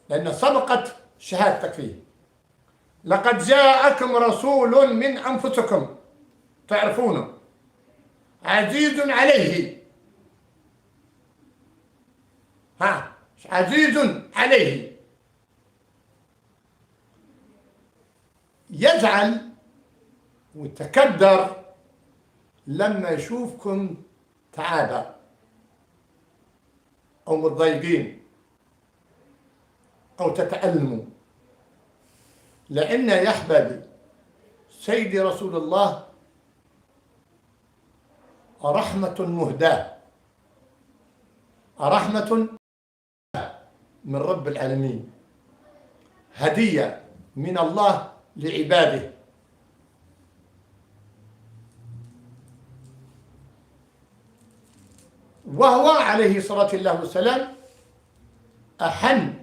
لأن سبقت شهادتك فيه. لقد جاءكم رسول من أنفسكم، تعرفونه، عزيز عليه، عزيز عليه، يزعل ويتكدر لما يشوفكم تعابى أو متضايقين أو تتألموا، لأن يا أحبابي سيدي رسول الله رحمة مهداة، رحمة من رب العالمين، هدية من الله لعباده. وهو عليه الصلاة والسلام أحن